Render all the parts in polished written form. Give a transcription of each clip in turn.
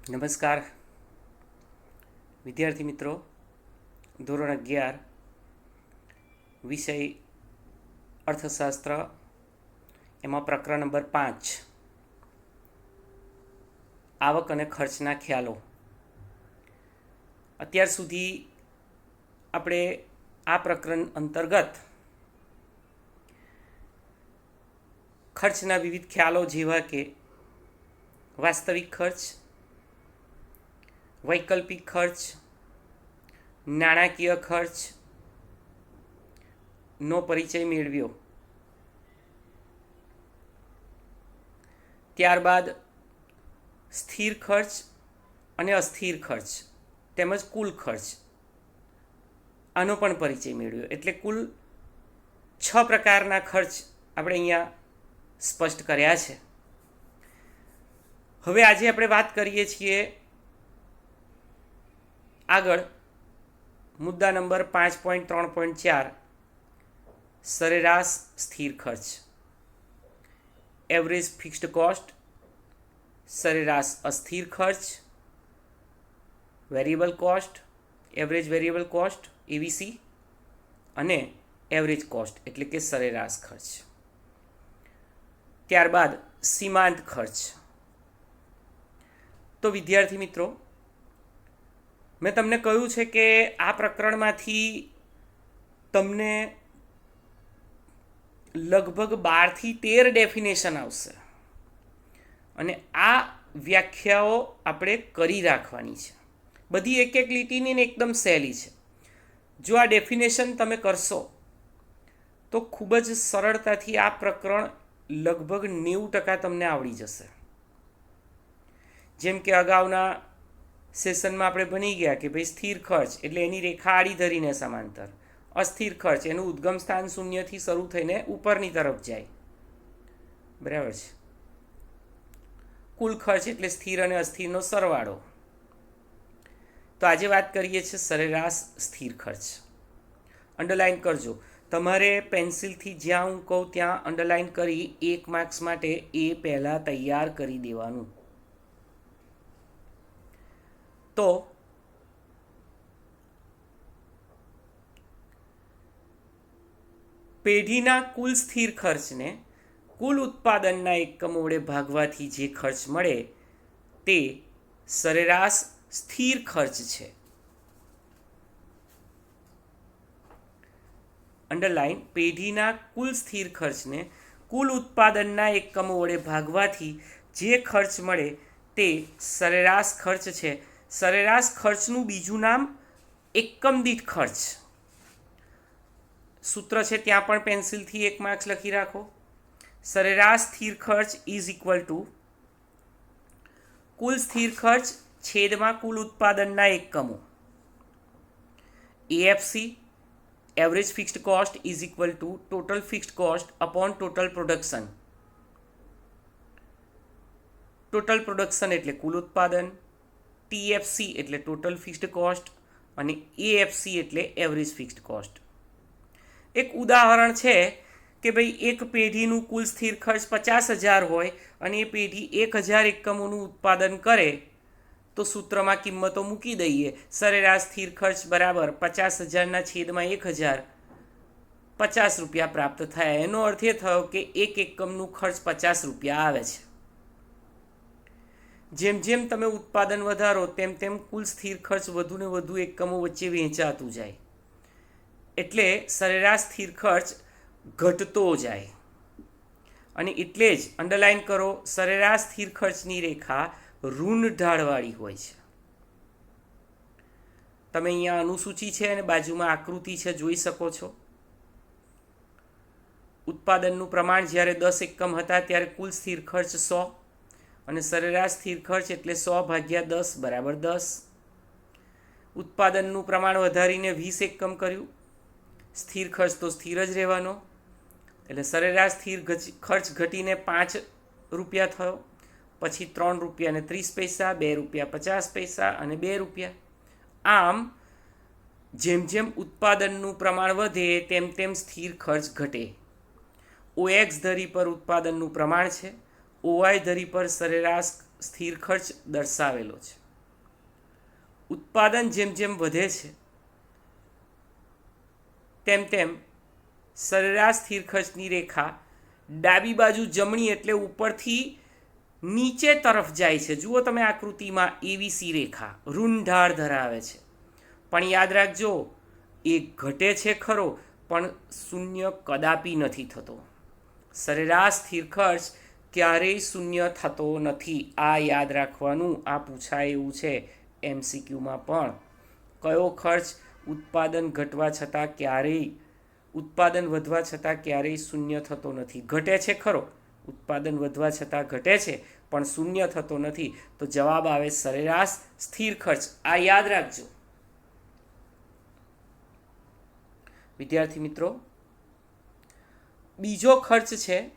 નમસ્કાર વિદ્યાર્થી મિત્રો. ધોરણ 11 વિષય અર્થશાસ્ત્ર, એમાં પ્રકરણ નંબર 5 આવક અને ખર્ચના ખ્યાલો. અત્યાર સુધી આપણે આ પ્રકરણ અંતર્ગત ખર્ચના વિવિધ ખ્યાલો જેવા કે વાસ્તવિક ખર્ચ, વૈકલ્પિક ખર્ચ, નાણાકીય ખર્ચનો પરિચય મેળવ્યો. ત્યારબાદ સ્થિર ખર્ચ અને અસ્થિર ખર્ચ તેમજ કુલ ખર્ચ આનો પણ પરિચય મેળવ્યો. એટલે કુલ 6 પ્રકારના ખર્ચ આપણે અહીંયા સ્પષ્ટ કર્યા છે. હવે આજે આપણે વાત કરીએ છીએ આગળ મુદ્દા નંબર 5.3.4 સરેરાશ સ્થિર ખર્ચ, એવરેજ ફિક્સ્ડ કોસ્ટ, સરેરાશ અસ્થિર ખર્ચ, variable cost, average variable cost AVC અને એવરેજ કોસ્ટ એટલે કે સરેરાશ ખર્ચ. ત્યારબાદ સીમાંત ખર્ચ. તો વિદ્યાર્થી મિત્રો, મેં તમને કહ્યું છે કે આ પ્રકરણમાંથી તમને લગભગ 12 થી 13 ડેફિનેશન આવશે અને આ વ્યાખ્યાઓ આપણે કરી રાખવાની છે. બધી એક એક લીટીની ને એકદમ સહેલી છે. જો આ ડેફિનેશન તમે કરશો તો ખૂબ જ સરળતાથી આ પ્રકરણ લગભગ 90% તમને આવડી જશે. જેમ કે અગાઉના સેશનમાં આપણે ભણી ગયા કે ભાઈ સ્થિર ખર્ચ એટલે એની રેખા આડી ધરીને સમાંતર, અસ્થિર ખર્ચ એનું ઉદ્ગમ સ્થાન શૂન્યથી શરૂ થઈને ઉપરની તરફ જાય, બરાબર છે. કુલ ખર્ચ એટલે સ્થિર અને અસ્થિરનો સરવાળો. તો આજે વાત કરીએ છીએ સરેરાશ સ્થિર ખર્ચ. અંડરલાઇન કરજો. તમારે પેન્સિલથી જ્યાં હું કહું ત્યાં અંડરલાઇન કરી 1 માર્ક્સ માટે એ પહેલાં તૈયાર કરી દેવાનું. તો પેઢીના કુલ સ્થિર ખર્ચને કુલ ઉત્પાદનના એકમો વડે ભાગવાથી જે ખર્ચ મળે તે સરેરાશ સ્થિર ખર્ચ છે. અંડરલાઇન. પેઢીના કુલ સ્થિર ખર્ચને કુલ ઉત્પાદનના એકમો વડે ભાગવાથી જે ખર્ચ મળે તે સરેરાશ ખર્ચ છે. સરેરાશ ખર્ચનું બીજું નામ એકમ દીઠ ખર્ચ. સૂત્ર છે ત્યાં પણ પેન્સિલથી 1 માર્ક્સ લખી રાખો. સરેરાશ સ્થિર ખર્ચ ઇઝ ઇક્વલ ટુ કુલ સ્થિર ખર્ચ છેદમાં કુલ ઉત્પાદનના એકમો. AFC average fixed cost is equal two total fixed cost upon total production. Total production એટલે કુલ ઉત્પાદન, ટીએફસી એટલે ટોટલ ફિક્સ્ડ કોસ્ટ અને એએફસી એટલે એવરેજ ફિક્સ્ડ કોસ્ટ. એક ઉદાહરણ છે કે ભાઈ એક પેઢીનું કુલ સ્થિર ખર્ચ 50,000 હોય અને એ પેઢી 1,000 એકમોનું ઉત્પાદન કરે તો સૂત્રમાં કિંમતો મૂકી દઈએ. સરેરાશ સ્થિર ખર્ચ બરાબર 50,000 છેદમાં 1,000, 50 રૂપિયા પ્રાપ્ત થયા. એનો અર્થ એ થયો કે એક એકમનું ખર્ચ 50 રૂપિયા આવે છે. જેમ જેમ તમે ઉત્પાદન વધારો તેમ તેમ કુલ સ્થિર ખર્ચ વધુ ને વધુ એકમો વચ્ચે વહેંચાતું જાય, એટલે સરેરાશ સ્થિર ખર્ચ ઘટતો જાય. અને એટલે જ અંડરલાઇન કરો, સરેરાશ સ્થિર ખર્ચની રેખા ઋણ ઢાળવાળી હોય છે. તમે અહીંયા અનુસૂચિ છે અને બાજુમાં આકૃતિ છે, જોઈ શકો છો. ઉત્પાદનનું પ્રમાણ જ્યારે 10 એકમ હતા ત્યારે કુલ સ્થિર ખર્ચ 100 અને સરેરાશ સ્થિર ખર્ચ એટલે 100 ભાગ્યા 10 બરાબર 10. ઉત્પાદનનું પ્રમાણ વધારીને 20 એકમ કર્યું, સ્થિર ખર્ચ તો સ્થિર જ રહેવાનો, એટલે સરેરાશ સ્થિર ખર્ચ ઘટીને 5 રૂપિયા થયો. પછી 3 રૂપિયા ને 30 પૈસા, 2 રૂપિયા 50 પૈસા અને 2 રૂપિયા. આમ જેમ જેમ ઉત્પાદનનું પ્રમાણ વધે તેમ તેમ સ્થિર ખર્ચ ઘટે. ઓએક્સ ધરી પર ઉત્પાદનનું પ્રમાણ છે, ઓવાય ધરી પર સરેરાશ સ્થિર ખર્ચ દર્શાવેલો છે. ઉત્પાદન જેમ જેમ વધે છે તેમ તેમ સરેરાશ સ્થિર ખર્ચની રેખા ડાબી બાજુ જમણી એટલે ઉપરથી નીચે તરફ જાય છે. જુઓ તમે આકૃતિમાં એવીસી રેખા ઋણ ઢાળ ધરાવે છે, પણ યાદ રાખજો એ ઘટે છે ખરો, પણ શૂન્ય કદાપી નથી થતો. સરેરાશ સ્થિર ખર્ચ ક્યારેય શૂન્ય થતો નથી. આ યાદ રાખવાનું. આ પૂછાય એવું છે MCQમાં પણ. કયો ખર્ચ ઉત્પાદન વધવા છતાં ક્યારેય શૂન્ય થતો નથી? ઘટે છે ખરો, ઉત્પાદન વધવા છતાં ઘટે છે પણ શૂન્ય થતો નથી. તો જવાબ આવે સરેરાશ સ્થિર ખર્ચ. આ યાદ રાખજો વિદ્યાર્થી મિત્રો. બીજો ખર્ચ છે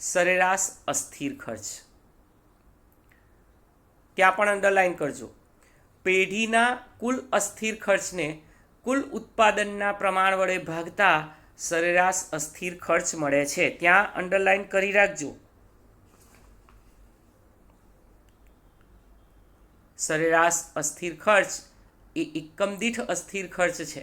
સરેરાશ અસ્થિર ખર્ચ. ત્યાં પણ અંડરલાઈન કરજો. પેઢીના કુલ અસ્થિર ખર્ચને કુલ ઉત્પાદનના પ્રમાણ વડે ભાગતા સરેરાશ અસ્થિર ખર્ચ મળે છે. ત્યાં અંડરલાઈન કરી રાખજો. સરેરાશ અસ્થિર ખર્ચ એ એકમ દીઠ અસ્થિર ખર્ચ છે.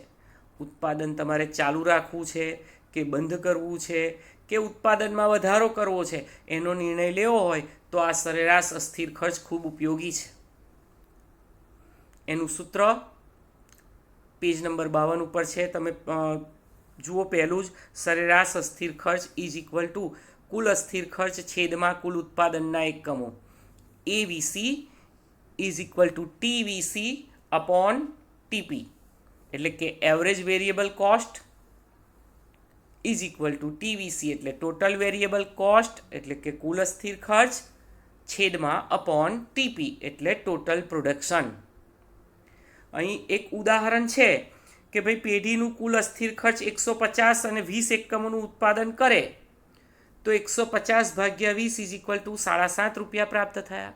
ઉત્પાદન તમારે ચાલુ રાખવું છે કે બંધ કરવું છે કે ઉત્પાદનમાં વધારો કરવો છે એનો નિર્ણય લેવો હોય તો આ સરેરાશ અસ્થિર ખર્ચ ખૂબ ઉપયોગી છે. એનું સૂત્ર પેજ નંબર 52 ઉપર છે. તમે જુઓ. પહેલું જ સરેરાશ અસ્થિર ખર્ચ ઇઝ ઇક્વલ ટુ કુલ અસ્થિર ખર્ચ છેદમાં કુલ ઉત્પાદનના એકમો. AVC is equal to TVC upon TP, એટલે કે average variable cost is equal to TVC એટલે ટોટલ વેરિયેબલ કોસ્ટ એટલે કે કુલ અસ્થિર ખર્ચ છેદમાં અપોન ટીપી એટલે ટોટલ પ્રોડક્શન. અહીં એક ઉદાહરણ છે કે ભાઈ પેઢીનું કુલ અસ્થિર ખર્ચ 150 અને 20 એકમોનું ઉત્પાદન કરે તો 150 ભાગ્યા 20 ઇઝ ઇક્વલ ટુ 7.5 રૂપિયા પ્રાપ્ત થયા.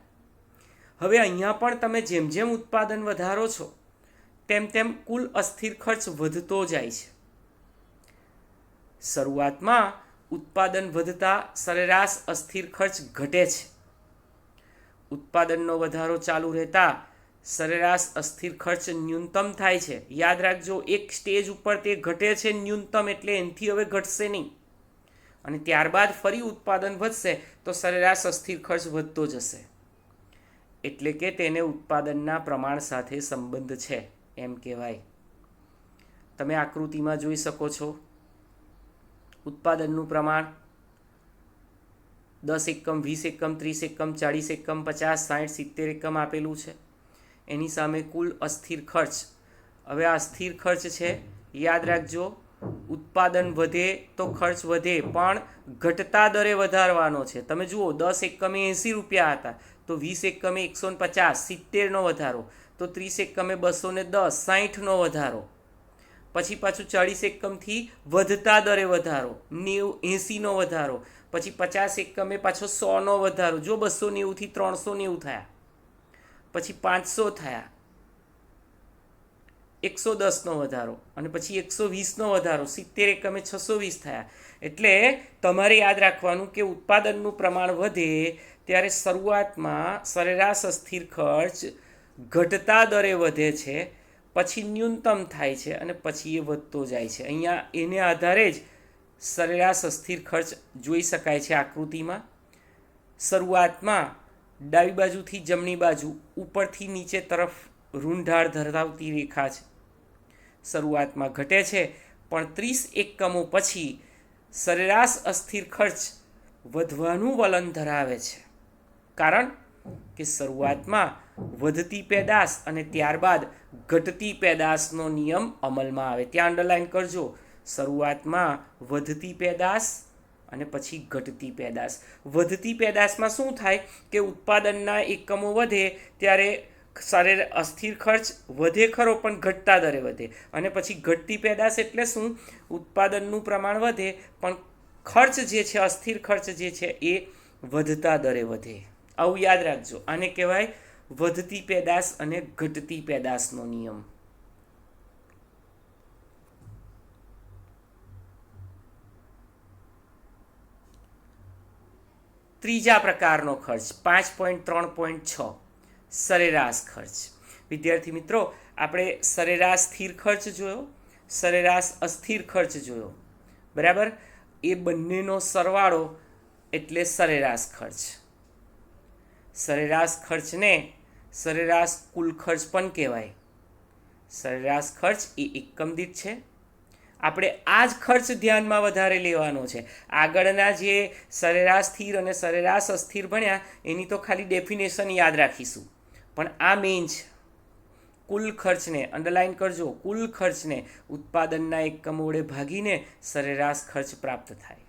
હવે અહીંયા પણ તમે જેમ જેમ ઉત્પાદન વધારો છો તેમ તેમ કુલ અસ્થિર ખર્ચ વધતો જાય છે. શરૂઆતમાં ઉત્પાદન વધતા સરેરાશ અસ્થિર ખર્ચ ઘટે છે. ઉત્પાદનનો વધારો ચાલુ રહેતા સરેરાશ અસ્થિર ખર્ચ ન્યૂનતમ થાય છે. યાદ રાખજો, એક સ્ટેજ ઉપર તે ઘટે છે ન્યૂનતમ, એટલે એનાથી હવે ઘટશે નહીં. અને ત્યારબાદ ફરી ઉત્પાદન વધશે તો સરેરાશ અસ્થિર ખર્ચ વધતો જશે. એટલે કે તેને ઉત્પાદનના પ્રમાણ સાથે સંબંધ છે એમ કહેવાય. તમે આકૃતિમાં જોઈ શકો છો ઉત્પાદનનું પ્રમાણ 10 એકમ, 20 એકમ, 30 એકમ, 40 એકમ, 50, 60, 70 એકમ આપેલું છે. એની સામે કુલ અસ્થિર ખર્ચ. હવે આ અસ્થિર ખર્ચ છે, યાદ રાખજો ઉત્પાદન વધે તો ખર્ચ વધે પણ ઘટતા દરે વધારવાનો છે. તમે જુઓ 10 એકમે 80 રૂપિયા હતા તો 20 એકમે 150, 70નો વધારો, તો 30 એકમે 210, 60નો વધારો, પછી પાછું 40 એકમથી વધતા દરે વધારો, 80નો વધારો, પછી 50 એકમે પાછો 100નો વધારો. જો 290થી 390 થયા, પછી 500 થયા, 110નો વધારો અને પછી 120નો વધારો, 70 એકમે 620 થયા. એટલે તમારે યાદ રાખવાનું કે ઉત્પાદનનું પ્રમાણ વધે ત્યારે શરૂઆતમાં સરેરાશ અસ્થિર ખર્ચ ઘટતા દરે વધે છે, પછી ન્યૂનતમ થાય છે અને પછી એ વધતો જાય છે. અહીંયા એને આધારે જ સરેરાશ અસ્થિર ખર્ચ જોઈ શકાય છે આકૃતિમાં. શરૂઆતમાં ડાબી બાજુથી જમણી બાજુ ઉપરથી નીચે તરફ ઋણઢાળ ધરાવતી રેખા છે. શરૂઆતમાં ઘટે છે પણ 30 એકમો પછી સરેરાશ અસ્થિર ખર્ચ વધવાનું વલણ ધરાવે છે. કારણ કે શરૂઆતમાં વધતી પેદાશ અને ત્યારબાદ ઘટતી પેદાશનો નિયમ અમલમાં આવે. ત્યાં અંડરલાઈન કરજો, શરૂઆતમાં વધતી પેદાશ અને પછી ઘટતી પેદાશ. વધતી પેદાશમાં શું થાય કે ઉત્પાદનના એકમો વધે ત્યારે અસ્થિર ખર્ચ વધે ખરો પણ ઘટતા દરે વધે. અને પછી ઘટતી પેદાશ એટલે શું? ઉત્પાદનનું પ્રમાણ વધે પણ ખર્ચ જે છે, અસ્થિર ખર્ચ જે છે એ વધતા દરે વધે. આવું યાદ રાખજો. આને કહેવાય વધતી પેદાશ અને ઘટતી પેદાશનો નિયમ. ત્રીજા પ્રકારનો ખર્ચ 5.3.6 સરેરાશ ખર્ચ. વિદ્યાર્થી મિત્રો, આપણે સરેરાશ સ્થિર ખર્ચ જોયો, સરેરાશ અસ્થિર ખર્ચ જોયો, બરાબર. એ બંનેનો સરવાળો એટલે સરેરાશ ખર્ચ. સરેરાશ ખર્ચને સરેરાશ કુલ ખર્ચ પણ કહેવાય. સરેરાશ ખર્ચ એ એકમ દીઠ છે. આપણે આ જ ખર્ચ ધ્યાનમાં વધારે લેવાનો છે. આગળના જે સરેરાશ સ્થિર અને સરેરાશ અસ્થિર ભણ્યા એની તો ખાલી ડેફિનેશન યાદ રાખીશું, પણ આ મેઇન છે. કુલ ખર્ચને અંડરલાઇન કરજો, કુલ ખર્ચને ઉત્પાદનના એકમો વડે ભાગીને સરેરાશ ખર્ચ પ્રાપ્ત થાય.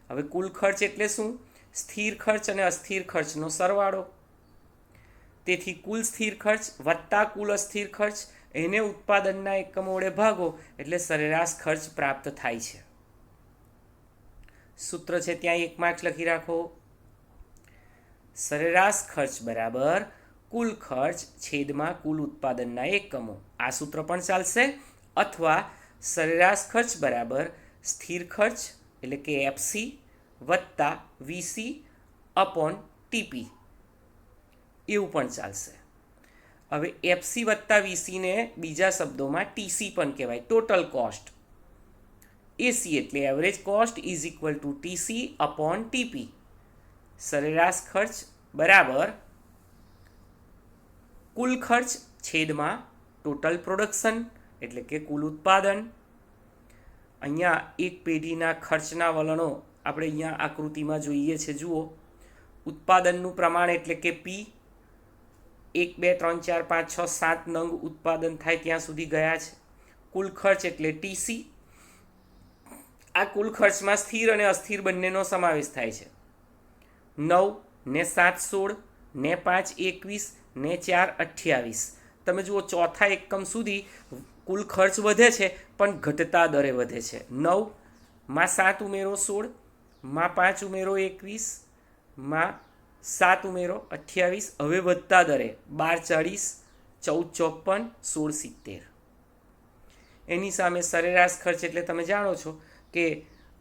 હવે કુલ ખર્ચ એટલે શું? સ્થિર ખર્ચ અને અસ્થિર ખર્ચનો સરવાળો. તેથી કુલ સ્થિર ખર્ચ વત્તા કુલ અસ્થિર ખર્ચ એને ઉત્પાદનના એકમો વડે ભાગો એટલે સરેરાશ ખર્ચ પ્રાપ્ત થાય છે. સૂત્ર છે ત્યાં 1 માર્ક્સ લખી રાખો. સરેરાશ ખર્ચ બરાબર કુલ ખર્ચ છેદમાં કુલ ઉત્પાદનના એકમો. આ સૂત્ર પણ ચાલશે. અથવા સરેરાશ ખર્ચ બરાબર સ્થિર ખર્ચ એટલે કે એફસી વત્તા વીસી અપોન ટીપી, એવું પણ ચાલશે. હવે એફસી વત્તા વીસીને બીજા શબ્દોમાં ટીસી પણ કહેવાય, ટોટલ કોસ્ટ. એસી એટલે average cost is equal to TC upon TP. સરેરાશ ખર્ચ બરાબર કુલ ખર્ચ છેદમાં ટોટલ પ્રોડક્શન એટલે કે કુલ ઉત્પાદન. અહીંયા એક પેઢીના ખર્ચના વલણો આપણે અહીંયા આકૃતિમાં જોઈએ છે. જુઓ, ઉત્પાદનનું પ્રમાણ એટલે કે પી. 1 2 3 4 5 6 7 નંગ ઉત્પાદન થાય ત્યાં સુધી ગયા છે. કુલ ખર્ચ એટલે ટીસી. આ કુલ ખર્ચમાં સ્થિર અને અસ્થિર બંનેનો સમાવેશ થાય છે. 9 ને 7 16 ને 5 21 ને 4 28. તમે જુઓ, ચોથા એકમ સુધી કુલ ખર્ચ વધે છે પણ ઘટતા દરે વધે છે. 9 માં 7 ઉમેરો 16, માં 5 ઉમેરો 21, માં 7 ઉમેરો 28. હવે વધતા દરે 12 40, 14 54, 16 70. એની સામે સરેરાશ ખર્ચ એટલે તમે જાણો છો કે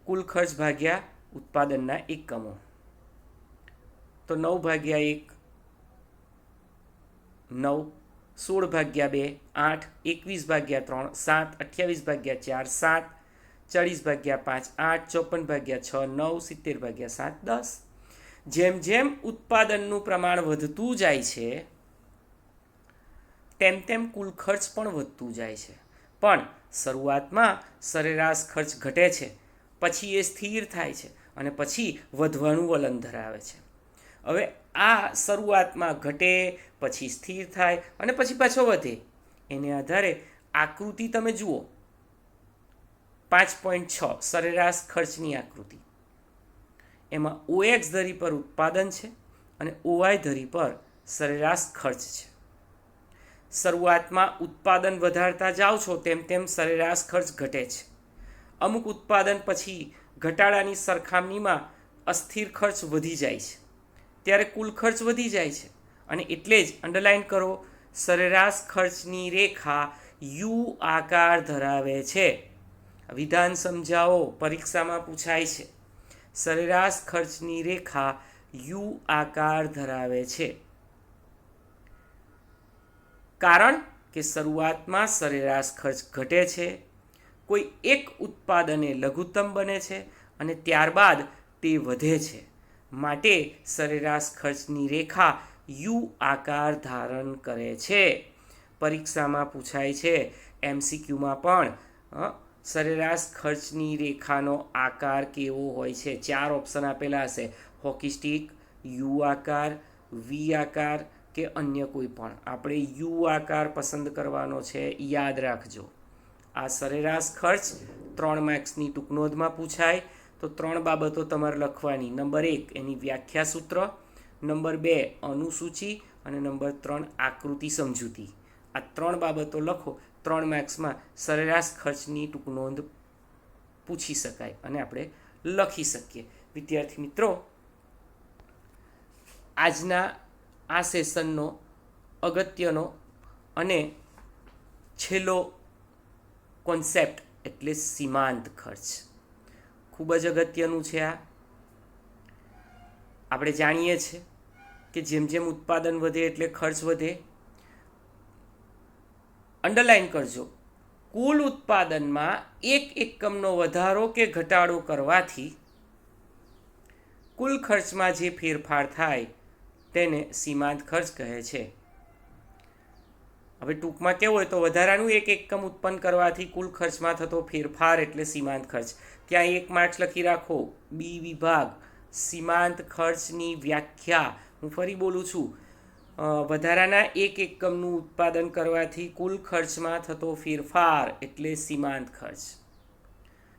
કુલ ખર્ચ ભાગ્યા ઉત્પાદનના એકમો. તો 9 ભાગ્યા 1 9, 16 ભાગ્યા 2 8, 21 ભાગ્યા 3 7, 28 ભાગ્યા 4 7, 40 ભાગ્યા 5 8, 54 ભાગ્યા 6 9, 70 ભાગ્યા 7 10. જેમ જેમ ઉત્પાદનનું પ્રમાણ વધતું જાય છે તેમ તેમ કુલ ખર્ચ પણ વધતું જાય છે. પણ શરૂઆતમાં સરેરાશ ખર્ચ ઘટે છે, પછી એ સ્થિર થાય છે અને પછી વધવાનું વલણ ધરાવે છે. હવે આ શરૂઆતમાં ઘટે, પછી સ્થિર થાય અને પછી પાછો વધે, એને આધારે આકૃતિ તમે જુઓ. 5.6 સરેરાશ ખર્ચની આકૃતિ. એમાં OX ધરી પર ઉત્પાદન છે અને OY ધરી પર સરેરાશ ખર્ચ છે. શરૂઆતમાં ઉત્પાદન વધારતા જાઓ છો તેમ તેમ સરેરાશ ખર્ચ ઘટે છે. અમુક ઉત્પાદન પછી ઘટાડાની સરખામણીમાં અસ્થિર ખર્ચ વધી જાય છે, ત્યારે કુલ ખર્ચ વધી જાય છે. અને એટલે જ અંડરલાઇન કરો, સરેરાશ ખર્ચની રેખા યુ આકાર ધરાવે છે. વિધાન સમજાવો, પરીક્ષામાં પૂછાય છે. સરેરાશ ખર્ચની રેખા યુ આકાર ધરાવે છે કારણ કે શરૂઆતમાં સરેરાશ ખર્ચ ઘટે છે, કોઈ એક ઉત્પાદને લઘુત્તમ બને છે અને ત્યારબાદ તે વધે છે. માટે સરેરાશ ખર્ચની રેખા યુ આકાર ધારણ કરે છે. પરીક્ષામાં પૂછાય છે, MCQમાં પણ સરેરાશ ખર્ચની રેખાનો આકાર કેવો હોય છે. 4 ઓપ્શન આપેલા હશે: હોકી સ્ટિક, યુ આકાર, વી આકાર કે અન્ય કોઈ પણ. આપણે યુ આકાર પસંદ કરવાનો છે, યાદ રાખજો. આ સરેરાશ ખર્ચ 3 માર્ક્સની ટૂંકનોંધમાં પૂછાય તો 3 બાબતો તમારે લખવાની. નંબર 1 એની વ્યાખ્યા સૂત્ર, નંબર 2 અનુસૂચિ અને નંબર 3 આકૃતિ સમજૂતી. આ 3 બાબતો લખો. 3 માર્ક્સમાં સરેરાશ ખર્ચની ટૂંકનોંધ પૂછી શકાય અને આપણે લખી શકીએ. વિદ્યાર્થી મિત્રો, આજના આ સેશનનો અગત્યનો અને છેલ્લો કોન્સેપ્ટ એટલે સીમાંત ખર્ચ. ખૂબ જ અગત્યનું છે આ. આપણે જાણીએ છીએ કે જેમ જેમ ઉત્પાદન વધે એટલે ખર્ચ વધે. અંડરલાઈન કરજો, કુલ ઉત્પાદનમાં એક એકમનો વધારો કે ઘટાડો કરવાથી કુલ ખર્ચમાં જે ફેરફાર થાય તેને સીમાંત ખર્ચ કહે છે. હવે ટૂંકમાં કેવું હોય તો વધારાનું એક એકમ ઉત્પન્ન કરવાથી કુલ ખર્ચમાં થતો ફેરફાર એટલે સીમાંત ખર્ચ. ત્યાં એક માર્ક્સ લખી રાખો. બી વિભાગ સીમાંત ખર્ચની વ્યાખ્યા હું ફરી બોલું છું. વધારાના એક એકમનું ઉત્પાદન કરવાથી કુલ ખર્ચમાં થતો ફેરફાર એટલે સીમાંત ખર્ચ.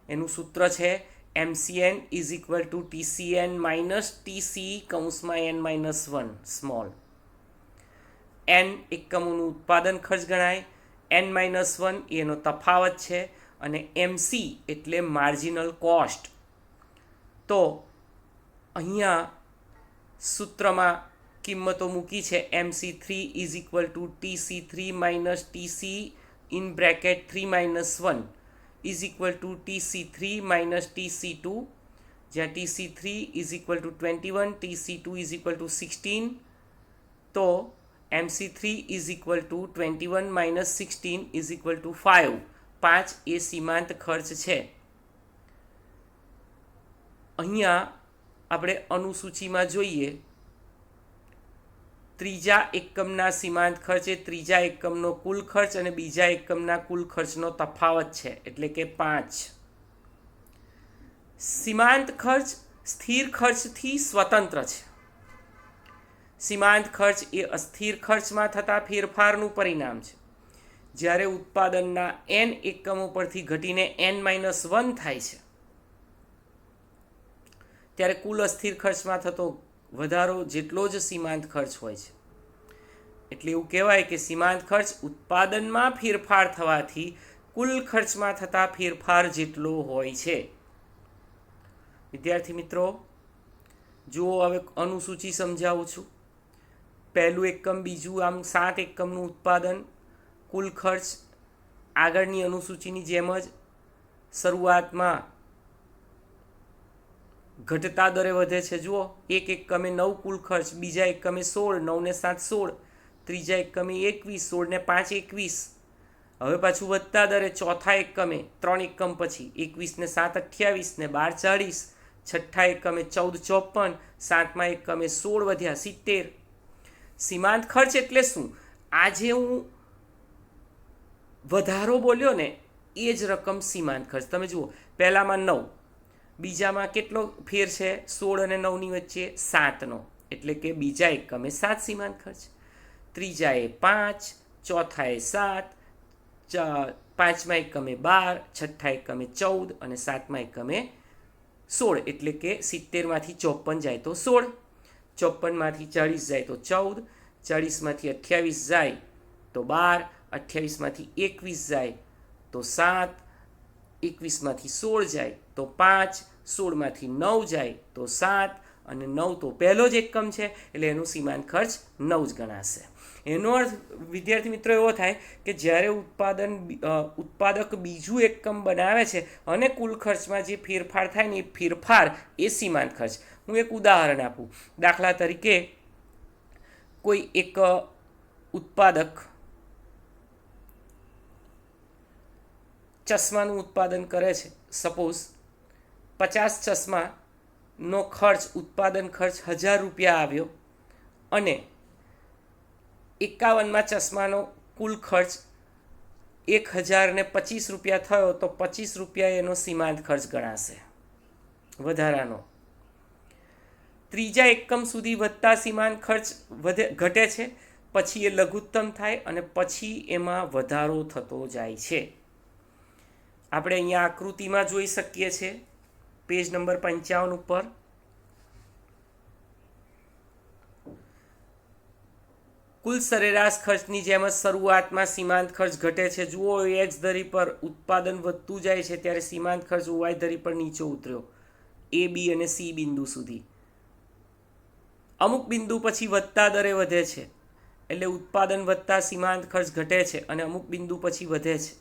એનું સૂત્ર છે MCN is equal two TCN minus TC કૌંસમાં n-1 સ્મોલ. n એકમોનું ઉત્પાદન ખર્ચ ગણાય, n-1 એનો તફાવત છે, અને MC એટલે માર્જિનલ કોસ્ટ. તો અહીંયા સૂત્રમાં કિંમતો મૂકી છે MC3 is equal two TC3 minus TC in bracket 3-1 is equal two TC3 minus TC2, જ્યાં TC3 is equal two 21, TC2 is equal two 16. તો MC3 is equal two 21 minus 16 is equal two 5. 5 એ સીમાંત ખર્ચ છે. અહીંયા આપણે અનુસૂચિમાં જોઈએ, ત્રીજા એકમના સીમાંત ખર્ચ એ ત્રીજા એકમનો કુલ ખર્ચ અને બીજા એકમના કુલ ખર્ચનો તફાવત છે, એટલે કે 5. સીમાંત ખર્ચ સ્થિર ખર્ચથી સ્વતંત્ર છે. સીમાંત ખર્ચ એ અસ્થિર ખર્ચમાં થતા ફેરફારનું પરિણામ છે. જ્યારે ઉત્પાદનના n એકમો પરથી ઘટીને n-1 થાય છે ત્યારે કુલ અસ્થિર ખર્ચમાં થતો વધારો જેટલો જ સીમાંત ખર્ચ હોય છે. એટલે એવું કહેવાય કે સીમાંત ખર્ચ ઉત્પાદનમાં ફેરફાર થવાથી કુલ ખર્ચમાં થતા ફેરફાર જેટલો હોય છે. વિદ્યાર્થી મિત્રો, જુઓ હવે અનુસૂચિ સમજાવું છું. પહેલું એકમ, બીજું, આમ 7 એકમનું ઉત્પાદન, કુલ ખર્ચ આગળની અનુસૂચિની જેમ જ શરૂઆતમાં ઘટતા દરે વધે છે. જુઓ, એક એકમે 9 કુલ ખર્ચ, બીજા એકમે 16, 9 ને 7 16, ત્રીજા એકમે 21, 16 ને 5 21. હવે પાછું વધતા દરે ચોથા એકમે 3 એકમ પછી 21 ને 7 28 ને 12 40, છઠ્ઠા એકમે 14 54, સાતમા એકમે 16 વધ્યા 70. સીમાંત ખર્ચ એટલે શું? આજે હું વધારો બોલ્યો ને એ જ રકમ સીમાંત ખર્ચ. તમે જુઓ, પહેલામાં 9, બીજામાં કેટલો ફેર છે? 16 અને 9ની વચ્ચે 7નો, એટલે કે બીજા એકમે 7 સીમાંત ખર્ચ, ત્રીજાએ 5, ચોથાએ 7, પાંચમા એકમે 12, છઠ્ઠા એકમે 14 અને સાતમા એકમે 16. એટલે કે 70માંથી 54 જાય તો 16, 54માંથી 40 જાય તો 14, 40માંથી 28 જાય તો 12, 28માંથી 21 જાય તો 7, 21માંથી 16 જાય તો 5, 16માંથી 9 જાય તો 7, અને 9 તો પહેલો જ એકમ છે એટલે એનું સીમાંત ખર્ચ 9 જ ગણાશે. એનો અર્થ વિદ્યાર્થી મિત્રો એવો થાય કે જ્યારે ઉત્પાદક બીજું એકમ બનાવે છે અને કુલ ખર્ચમાં જે ફેરફાર થાય ને એ ફેરફાર એ સીમાંત ખર્ચ. હું એક ઉદાહરણ આપું. દાખલા તરીકે કોઈ એક ઉત્પાદક ચશ્માનું ઉત્પાદન કરે છે. સપોઝ 50 ચશ્માનો ખર્ચ, ઉત્પાદન ખર્ચ 1000 રૂપિયા આવ્યો, અને 51માં ચશ્માનો કુલ ખર્ચ 1025 રૂપિયા થયો, તો 25 રૂપિયા એનો સીમાંત ખર્ચ ગણાશે વધારાનો. ત્રીજા એકમ સુધી વધતા સીમાંત ખર્ચ ઘટે છે, પછી એ લઘુત્તમ થાય અને પછી એમાં વધારો થતો જાય છે. આપણે અહીંયા આકૃતિમાં જોઈ શકીએ છીએ, પેજ નંબર 55 ઉપર. કુલ સરેરાશ ખર્ચની જેમ જ શરૂઆતમાં સીમાંત ખર્ચ ઘટે છે. જુઓ, એક્સ ધરી પર ઉત્પાદન વધતું જાય છે ત્યારે સીમાંત ખર્ચ વાય ધરી પર નીચે ઉતર્યો, A, B અને C બિંદુ સુધી. અમુક બિંદુ પછી વધતા દરે વધે છે, એટલે ઉત્પાદન વધતા સીમાંત ખર્ચ ઘટે છે, અને અમુક બિંદુ પછી વધે છે.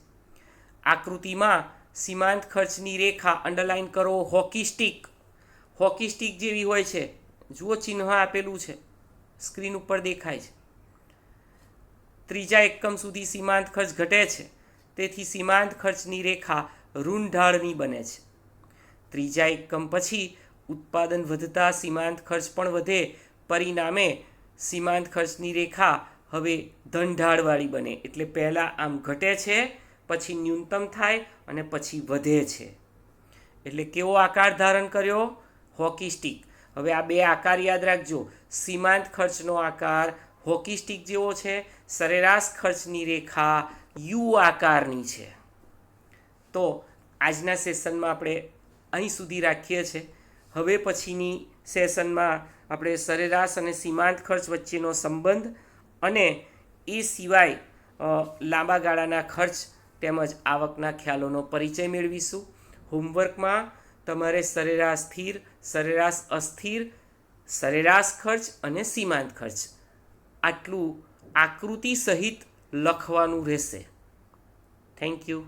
આકૃતિમાં સીમાંત ખર્ચની રેખા અંડરલાઈન કરો, હોકી સ્ટિક જેવી હોય છે. જુઓ ચિહ્ન આપેલું છે, સ્ક્રીન ઉપર દેખાય છે. ત્રીજા એકમ સુધી સીમાંત ખર્ચ ઘટે છે, તેથી સીમાંત ખર્ચની રેખા ઋણ ઢાળની બને છે. ત્રીજા એકમ પછી ઉત્પાદન વધતા સીમાંત ખર્ચ પણ વધે, પરિણામે સીમાંત ખર્ચની રેખા હવે ધન ઢાળવાળી બને. એટલે પહેલાં આમ ઘટે છે, પછી ન્યૂનતમ થાય અને પછી વધે છે. એટલે કેવો આકાર ધારણ કર્યો? Hockey stick. હવે આ બે આકાર યાદ રાખજો. સીમાંત ખર્ચનો આકાર હોકી સ્ટિક જેવો છે, સરેરાશ ખર્ચની રેખા યુ આકારની છે. તો આજના સેશનમાં આપણે અહીં સુધી રાખીએ છીએ. હવે પછીની સેશનમાં આપણે સરેરાશ અને સીમાંત ખર્ચ વચ્ચેનો સંબંધ અને એ સિવાય લાંબા ગાળાના ખર્ચ તેમજ આવકના ખ્યાલોનો પરિચય મેળવીશું. હોમવર્કમાં તમારે સરેરાશ સ્થિર, સરેરાશ અસ્થિર, સરેરાશ ખર્ચ અને સીમાંત ખર્ચ આટલું આકૃતિ સહિત લખવાનું રહેશે. Thank you.